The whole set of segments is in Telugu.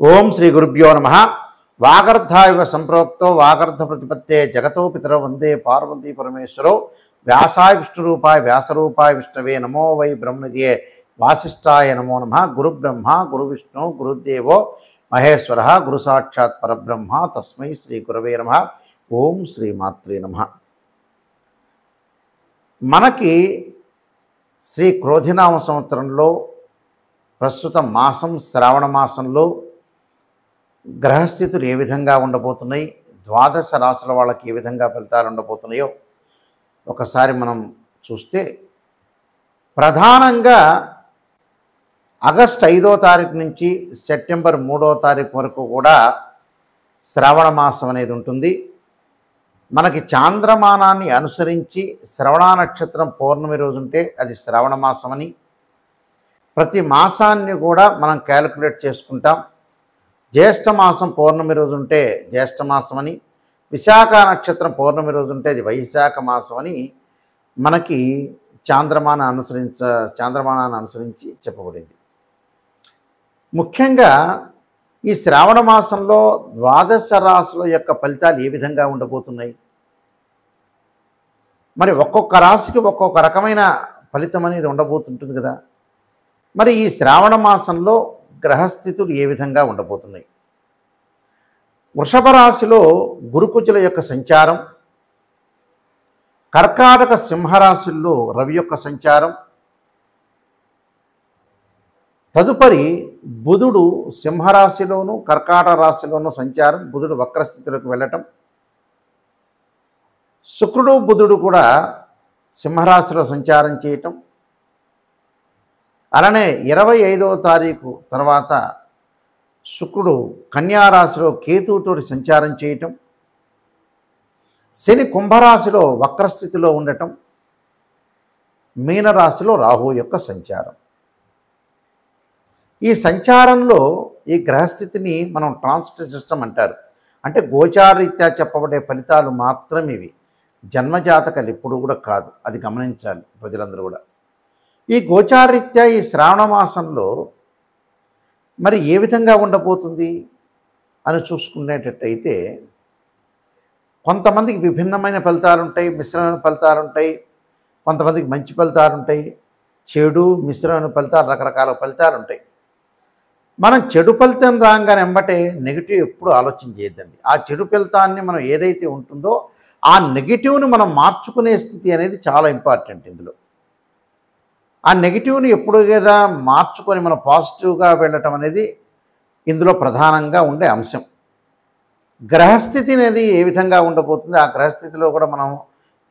ఓం శ్రీ గురుభ్యో నమః. వాగర్ధావివ సంప్రోక్తో వాగర్ధ ప్రతిపత్తే జగతో పితరౌ వందే పార్వతీ పరమేశ్వరో. వ్యాసాయ విష్ణురూపాయ వ్యాసరూపాయ విష్ణవే నమో వై బ్రహ్మనిధయే వాసిష్ఠాయ నమో నమః. గురు బ్రహ్మ గురు విష్ణు గురుదేవో మహేశ్వర గురు సాక్షాత్ పరబ్రహ్మ తస్మై శ్రీ గురవే నమః. ఓం శ్రీ మాత్రే నమః. మనకి శ్రీ క్రోధినామ సంవత్సరంలో ప్రస్తుత మాసం శ్రావణ మాసంలో గ్రహస్థితులు ఏ విధంగా ఉండబోతున్నాయి, ద్వాదశ రాశుల వాళ్ళకి ఏ విధంగా ఫలితాలు ఉండబోతున్నాయో ఒకసారి మనం చూస్తే, ప్రధానంగా ఆగస్టు 5వ తారీఖు నుంచి సెప్టెంబర్ 3వ తారీఖు వరకు కూడా శ్రావణ మాసం అనేది ఉంటుంది. మనకి చాంద్రమానాన్ని అనుసరించి శ్రవణ నక్షత్రం పౌర్ణమి రోజు ఉంటే అది శ్రావణ మాసం అని, ప్రతి మాసాన్ని కూడా మనం క్యాలిక్యులేట్ చేసుకుంటాం. జ్యేష్ఠ మాసం పౌర్ణమి రోజు ఉంటే జ్యేష్ఠ మాసం అని, విశాఖ నక్షత్రం పౌర్ణమి రోజు ఉంటే అది వైశాఖ మాసం అని మనకి చాంద్రమానాన్ని అనుసరించి చెప్పబడింది. ముఖ్యంగా ఈ శ్రావణ మాసంలో ద్వాదశ రాశుల యొక్క ఫలితాలు ఏ విధంగా ఉండబోతున్నాయి, మరి ఒక్కొక్క రాశికి ఒక్కొక్క రకమైన ఫలితం అనేది ఉండబోతుంటుంది కదా. మరి ఈ శ్రావణ మాసంలో గ్రహస్థితులు ఏ విధంగా ఉండబోతున్నాయి? వృషభ రాశిలో గురుకుజుల యొక్క సంచారం, కర్కాటక సింహరాశుల్లో రవి యొక్క సంచారం, తదుపరి బుధుడు సింహరాశిలోను కర్కాటక రాశిలోను సంచారం, బుధుడు వక్రస్థితిలోకి వెళ్ళటం, శుక్రుడు బుధుడు కూడా సింహరాశిలో సంచారం చేయటం, అలానే 25వ తారీఖు తర్వాత శుక్రుడు కన్యారాశిలో కేతువుతోటి సంచారం చేయటం, శని కుంభరాశిలో వక్రస్థితిలో ఉండటం, మీనరాశిలో రాహు యొక్క సంచారం. ఈ సంచారంలో ఈ గ్రహస్థితిని మనం ట్రాన్సిట్ సిస్టమ్ అంటారు. అంటే గోచారరీత్యా చెప్పబడే ఫలితాలు మాత్రం ఇవి, జన్మజాతకాలు ఎప్పుడు కూడా కాదు. అది గమనించాలి ప్రజలందరూ కూడా. ఈ గోచారరీత్యా ఈ శ్రావణ మాసంలో మరి ఏ విధంగా ఉండబోతుంది అని చూసుకునేటట్టయితే, కొంతమందికి విభిన్నమైన ఫలితాలు ఉంటాయి, మిశ్రమైన ఫలితాలు ఉంటాయి, కొంతమందికి మంచి ఫలితాలు ఉంటాయి, చెడు మిశ్రమైన ఫలితాలు, రకరకాల ఫలితాలు ఉంటాయి. మనం చెడు ఫలితం రాగానే వెంబటే నెగిటివ్ ఎప్పుడు ఆలోచన చేయొద్దండి. ఆ చెడు ఫలితాన్ని మనం ఏదైతే ఉంటుందో ఆ నెగిటివ్ని మనం మార్చుకునే స్థితి అనేది చాలా ఇంపార్టెంట్. ఇందులో ఆ నెగిటివ్ని ఎప్పుడు కదా మార్చుకొని మనం పాజిటివ్గా వెళ్ళటం అనేది ఇందులో ప్రధానంగా ఉండే అంశం. గ్రహస్థితి అనేది ఏ విధంగా ఉండబోతుంది, ఆ గ్రహస్థితిలో కూడా మనం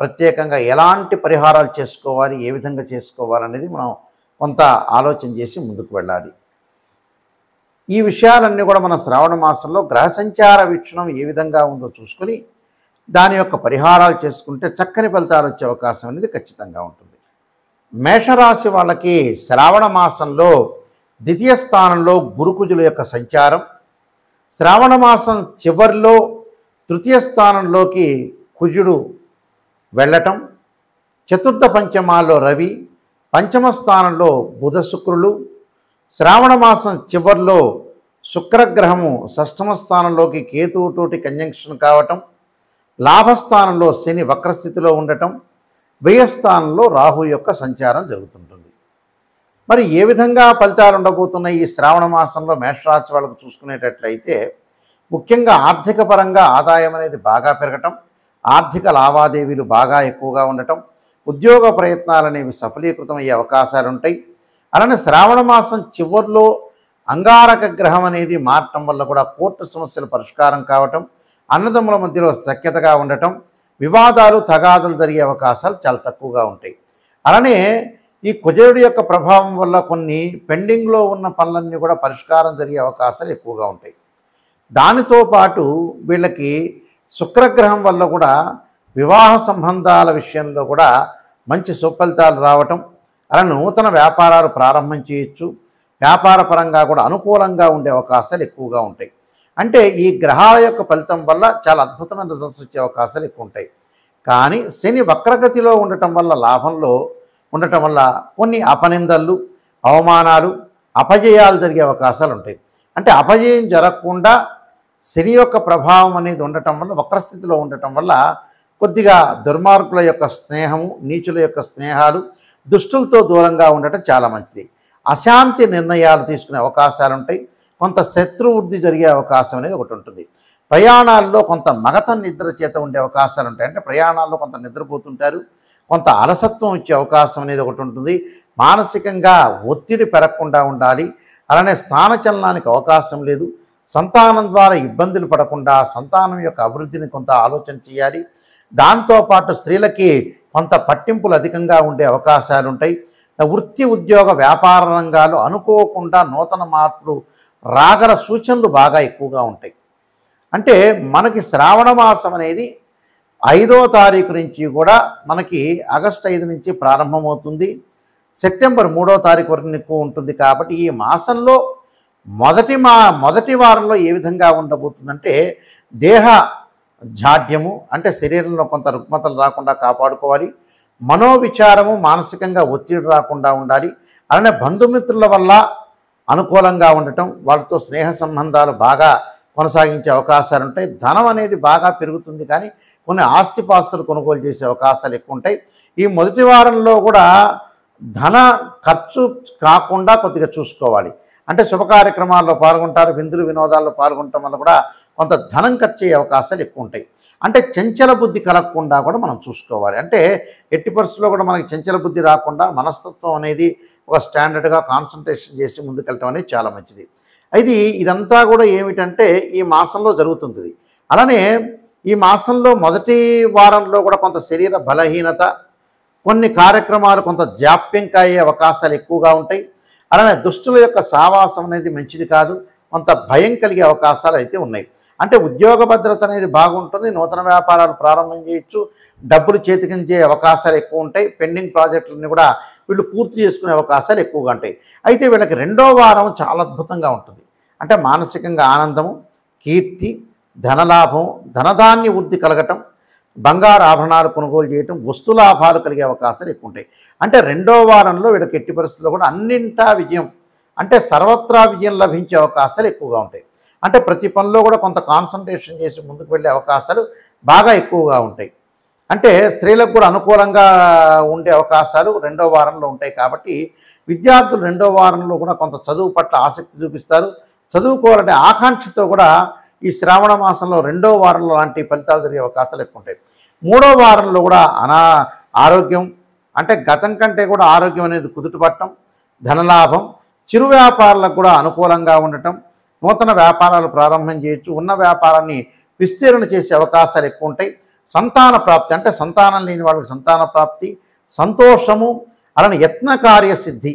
ప్రత్యేకంగా ఎలాంటి పరిహారాలు చేసుకోవాలి, ఏ విధంగా చేసుకోవాలనేది మనం కొంత ఆలోచన చేసి ముందుకు వెళ్ళాలి. ఈ విషయాలన్నీ కూడా మనం శ్రావణ మాసంలో గ్రహ సంచార వీక్షణం ఏ విధంగా ఉందో చూసుకొని దాని యొక్క పరిహారాలు చేసుకుంటే చక్కని ఫలితాలు వచ్చే అవకాశం అనేది ఖచ్చితంగా ఉంటుంది. మేషరాశి వాళ్ళకి శ్రావణ మాసంలో ద్వితీయ స్థానంలో గురుకుజుల యొక్క సంచారం, శ్రావణ మాసం చివరిలో తృతీయ స్థానంలోకి కుజుడు వెళ్ళటం, చతుర్థ పంచమాల్లో రవి, పంచమ స్థానంలో బుధ శుక్రులు, శ్రావణ మాసం చివరిలో శుక్రగ్రహము షష్ఠమ స్థానంలోకి కేతువుతోటి కంజంక్షన్ కావటం, లాభస్థానంలో శని వక్రస్థితిలో ఉండటం, వ్యయస్థానంలో రాహు యొక్క సంచారం జరుగుతుంటుంది. మరి ఏ విధంగా ఫలితాలు ఉండబోతున్నాయి ఈ శ్రావణ మాసంలో మేషరాశి వాళ్ళకు చూసుకునేటట్లయితే, ముఖ్యంగా ఆర్థిక పరంగా ఆదాయం అనేది బాగా పెరగటం, ఆర్థిక లావాదేవీలు బాగా ఎక్కువగా ఉండటం, ఉద్యోగ ప్రయత్నాలు అనేవి సఫలీకృతం అయ్యే అవకాశాలు ఉంటాయి. అలానే శ్రావణ మాసం చివరిలో అంగారక గ్రహం అనేది మారటం వల్ల కూడా కోర్టు సమస్యల పరిష్కారం కావటం, అన్నదమ్ముల మధ్యలో సఖ్యతగా ఉండటం, వివాదాలు తగాదాలు జరిగే అవకాశాలు చాలా తక్కువగా ఉంటాయి. అలానే ఈ కుజుడి యొక్క ప్రభావం వల్ల కొన్ని పెండింగ్లో ఉన్న పనులన్నీ కూడా పరిష్కారం జరిగే అవకాశాలు ఎక్కువగా ఉంటాయి. దానితో పాటు వీళ్ళకి శుక్రగ్రహం వల్ల కూడా వివాహ సంబంధాల విషయంలో కూడా మంచి సుఫలితాలు రావటం, అలా నూతన వ్యాపారాలు ప్రారంభం చేయొచ్చు, వ్యాపార పరంగా కూడా అనుకూలంగా ఉండే అవకాశాలు ఎక్కువగా ఉంటాయి. అంటే ఈ గ్రహాల యొక్క ఫలితం వల్ల చాలా అద్భుతమైన రిజల్ట్స్ వచ్చే అవకాశాలు ఎక్కువ ఉంటాయి. కానీ శని వక్రగతిలో ఉండటం వల్ల, లాభంలో ఉండటం వల్ల కొన్ని అపనిందలు, అవమానాలు, అపజయాలు జరిగే అవకాశాలు ఉంటాయి. అంటే అపజయం జరగకుండా శని యొక్క ప్రభావం అనేది ఉండటం వల్ల, వక్రస్థితిలో ఉండటం వల్ల కొద్దిగా దుర్మార్గుల యొక్క స్నేహము, నీచుల యొక్క స్నేహాలు, దుష్టులతో దూరంగా ఉండటం చాలా మంచిది. అశాంతి నిర్ణయాలు తీసుకునే అవకాశాలు ఉంటాయి. కొంత శత్రువృద్ధి జరిగే అవకాశం అనేది ఒకటి ఉంటుంది. ప్రయాణాల్లో కొంత మగత నిద్ర చేత ఉండే అవకాశాలు ఉంటాయి. అంటే ప్రయాణాల్లో కొంత నిద్రపోతుంటారు, కొంత అలసత్వం వచ్చే అవకాశం అనేది ఒకటి ఉంటుంది. మానసికంగా ఒత్తిడి పెరగకుండా ఉండాలి. అలానే స్థానచలనానికి అవకాశం లేదు. సంతానం ద్వారా ఇబ్బందులు పడకుండా సంతానం యొక్క అభివృద్ధిని కొంత ఆలోచన చేయాలి. దాంతోపాటు స్త్రీలకి కొంత పట్టింపులు అధికంగా ఉండే అవకాశాలు ఉంటాయి. వృత్తి, ఉద్యోగ, వ్యాపార రంగాలు అనుకోకుండా నూతన మార్పులు రాగల సూచనలు బాగా ఎక్కువగా ఉంటాయి. అంటే మనకి శ్రావణ మాసం అనేది 5వ తారీఖు నుంచి కూడా మనకి ఆగస్టు 5 నుంచి ప్రారంభమవుతుంది. సెప్టెంబర్ 3వ తారీఖు వరకు ఎక్కువ ఉంటుంది. కాబట్టి ఈ మాసంలో మొదటి వారంలో ఏ విధంగా ఉండబోతుందంటే దేహ జాడ్యము, అంటే శరీరంలో కొంత రుగ్మతలు రాకుండా కాపాడుకోవాలి. మనోవిచారము, మానసికంగా ఒత్తిడి రాకుండా ఉండాలి. అలానే బంధుమిత్రుల వల్ల అనుకూలంగా ఉండటం, వాళ్ళతో స్నేహ సంబంధాలు బాగా కొనసాగించే అవకాశాలు ఉంటాయి. ధనం అనేది బాగా పెరుగుతుంది, కానీ కొన్ని ఆస్తిపాస్తులు కొనుగోలు చేసే అవకాశాలు ఎక్కువ ఉంటాయి. ఈ మొదటి వారంలో కూడా ధన ఖర్చు కాకుండా కొద్దిగా చూసుకోవాలి. అంటే శుభ కార్యక్రమాల్లో పాల్గొంటారు, విందులు వినోదాల్లో పాల్గొనటం వల్ల కూడా కొంత ధనం ఖర్చు అయ్యే అవకాశాలు ఎక్కువ ఉంటాయి. అంటే చంచల బుద్ధి కలగకుండా కూడా మనం చూసుకోవాలి. అంటే ఎట్టి పరిస్థితుల్లో కూడా మనకి చంచల బుద్ధి రాకుండా మనస్తత్వం అనేది ఒక స్టాండర్డ్గా కాన్సన్ట్రేషన్ చేసి ముందుకెళ్ళటం అనేది చాలా మంచిది. ఇదంతా కూడా ఏమిటంటే ఈ మాసంలో జరుగుతుంది. అలానే ఈ మాసంలో మొదటి వారంలో కూడా కొంత శరీర బలహీనత, కొన్ని కార్యక్రమాలు కొంత జాప్యం అయ్యే అవకాశాలు ఎక్కువగా ఉంటాయి. అలానే దుష్టుల యొక్క సావాసం అనేది మంచిది కాదు, కొంత భయం కలిగే అవకాశాలు అయితే ఉన్నాయి. అంటే ఉద్యోగ భద్రత అనేది బాగుంటుంది, నూతన వ్యాపారాలు ప్రారంభం చేయొచ్చు, డబ్బులు చేతికించే అవకాశాలు ఎక్కువ ఉంటాయి. పెండింగ్ ప్రాజెక్టులని కూడా వీళ్ళు పూర్తి చేసుకునే అవకాశాలు ఎక్కువగా ఉంటాయి. అయితే వీళ్ళకి 2వ వారం చాలా అద్భుతంగా ఉంటుంది. అంటే మానసికంగా ఆనందము, కీర్తి, ధనలాభం, ధనధాన్య వృద్ధి కలగటం, బంగారు ఆభరణాలు కొనుగోలు చేయటం, వస్తులాభాలు కలిగే అవకాశాలు ఎక్కువ ఉంటాయి. అంటే 2వ వారంలో వీళ్ళకి ఎట్టి పరిస్థితుల్లో కూడా అన్నింటా విజయం, అంటే సర్వత్రా విజయం లభించే అవకాశాలు ఎక్కువగా ఉంటాయి. అంటే ప్రతి పనిలో కూడా కొంత కాన్సన్ట్రేషన్ చేసి ముందుకు వెళ్ళే అవకాశాలు బాగా ఎక్కువగా ఉంటాయి. అంటే స్త్రీలకు కూడా అనుకూలంగా ఉండే అవకాశాలు 2వ వారంలో ఉంటాయి. కాబట్టి విద్యార్థులు 2వ వారంలో కూడా కొంత చదువు పట్ల ఆసక్తి చూపిస్తారు. చదువుకోవాలంటే ఆకాంక్షతో కూడా ఈ శ్రావణ మాసంలో 2వ వారంలో లాంటి ఫలితాలు జరిగే అవకాశాలు ఎక్కువ ఉంటాయి. 3వ వారంలో కూడా ఆరోగ్యం, అంటే గతం కంటే కూడా ఆరోగ్యం అనేది కుదుటపడటం, ధనలాభం, చిరు వ్యాపారాలకు కూడా అనుకూలంగా ఉండటం, నూతన వ్యాపారాలు ప్రారంభం చేయొచ్చు, ఉన్న వ్యాపారాన్ని విస్తీరణ చేసే అవకాశాలు ఎక్కువ ఉంటాయి. సంతాన ప్రాప్తి, అంటే సంతానం లేని వాళ్ళకి సంతాన ప్రాప్తి, సంతోషము, అలానే యత్న కార్యసిద్ధి,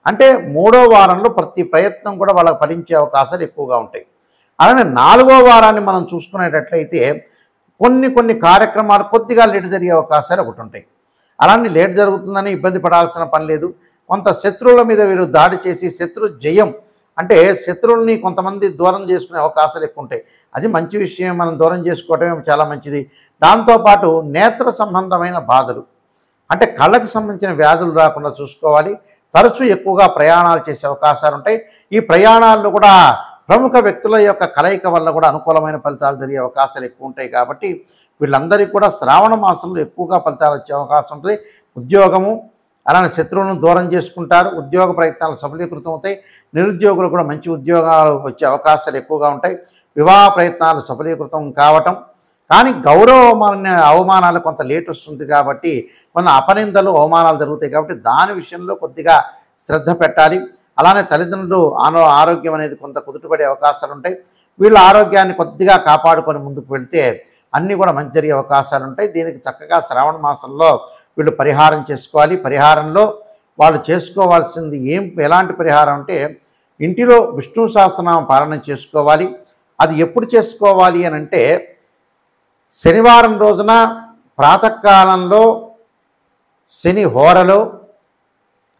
అంటే 3వ వారంలో ప్రతి ప్రయత్నం కూడా వాళ్ళకి ఫలించే అవకాశాలు ఎక్కువగా ఉంటాయి. అలానే 4వ వారాన్ని మనం చూసుకునేటట్లయితే కొన్ని కార్యక్రమాలు కొద్దిగా లేట్ జరిగే అవకాశాలు ఒకటి ఉంటాయి. అలానే లేట్ జరుగుతుందని ఇబ్బంది పడాల్సిన పని లేదు. కొంత శత్రువుల మీద వీరు దాడి చేసి శత్రు జయం, అంటే శత్రువుల్ని కొంతమంది దూరం చేసుకునే అవకాశాలు ఎక్కువ ఉంటాయి. అది మంచి విషయం, మనం దూరం చేసుకోవటమే చాలా మంచిది. దాంతోపాటు నేత్ర సంబంధమైన బాధలు, అంటే కళ్ళకి సంబంధించిన వ్యాధులు రాకుండా చూసుకోవాలి. తరచూ ఎక్కువగా ప్రయాణాలు చేసే అవకాశాలు ఉంటాయి. ఈ ప్రయాణాల్లో కూడా ప్రముఖ వ్యక్తుల యొక్క కలయిక వల్ల కూడా అనుకూలమైన ఫలితాలు జరిగే అవకాశాలు ఎక్కువ ఉంటాయి. కాబట్టి వీళ్ళందరికీ కూడా శ్రావణ మాసంలో ఎక్కువగా ఫలితాలు వచ్చే అవకాశం ఉంటుంది. ఉద్యోగము, అలానే శత్రువులను దూరం చేసుకుంటారు, ఉద్యోగ ప్రయత్నాలు సఫలీకృతం అవుతాయి. నిరుద్యోగులు కూడా మంచి ఉద్యోగాలు వచ్చే అవకాశాలు ఎక్కువగా ఉంటాయి. వివాహ ప్రయత్నాలు సఫలీకృతం కావటం, కానీ అవమానాలు కొంత లేట్ వస్తుంది. కాబట్టి కొన్ని అపనిందలు, అవమానాలు జరుగుతాయి. కాబట్టి దాని విషయంలో కొద్దిగా శ్రద్ధ పెట్టాలి. అలానే తల్లిదండ్రులు ఆరోగ్యం అనేది కొంత కుదుటపడే అవకాశాలు ఉంటాయి. వీళ్ళ ఆరోగ్యాన్ని కొద్దిగా కాపాడుకొని ముందుకు వెళ్తే అన్నీ కూడా మంచి జరిగే అవకాశాలు ఉంటాయి. దీనికి చక్కగా శ్రావణ మాసంలో వీళ్ళు పరిహారం చేసుకోవాలి. పరిహారంలో వాళ్ళు చేసుకోవాల్సింది ఎలాంటి పరిహారం అంటే ఇంటిలో విష్ణు సహస్రనామం పారాయణ చేసుకోవాలి. అది ఎప్పుడు చేసుకోవాలి అని అంటే శనివారం రోజున ప్రాతకాలంలో, శని హోరలో,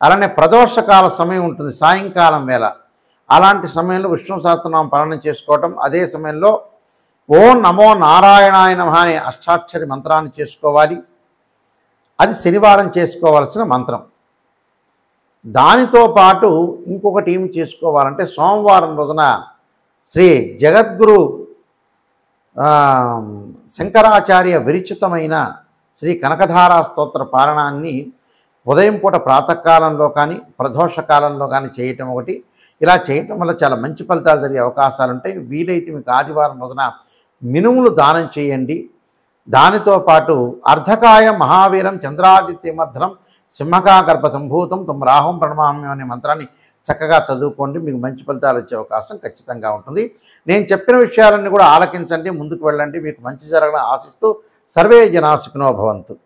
అలానే ప్రదోషకాల సమయం ఉంటుంది సాయంకాలం వేళ, అలాంటి సమయంలో విష్ణు సహస్రనామం పారాయణ చేసుకోవటం. అదే సమయంలో ఓం నమో నారాయణాయ నమః అనే అష్టాక్షరి మంత్రాన్ని చేసుకోవాలి. అది శనివారం చేసుకోవాల్సిన మంత్రం. దానితో పాటు ఇంకొకటి ఏమి చేసుకోవాలంటే సోమవారం రోజున శ్రీ జగద్గురు ఆ, శంకరాచార్య విరచితమైన శ్రీ కనకధారా స్తోత్ర పారాయణాన్ని ఉదయం పూట ప్రాతకాలంలో కానీ ప్రదోష కాలంలో కానీ చేయటం ఒకటి. ఇలా చేయటం వల్ల చాలా మంచి ఫలితాలు జరిగే అవకాశాలు ఉంటాయి. వీలైతే మీకు ఆదివారం రోజున మినుములు దానం చేయండి. దానితో పాటు అర్ధకాయ మహావీరం చంద్రాదిత్యమధ్రం సింహకా గర్భ సంభూతం తం రాహం ప్రణమామ్యం అనే మంత్రాన్ని చక్కగా చదువుకోండి. మీకు మంచి ఫలితాలు వచ్చే అవకాశం ఖచ్చితంగా ఉంటుంది. నేను చెప్పిన విషయాలన్నీ కూడా ఆలకించండి, ముందుకు వెళ్ళండి. మీకు మంచి జరగాలని ఆశిస్తూ సర్వే జనా సుఖినో భవంతు.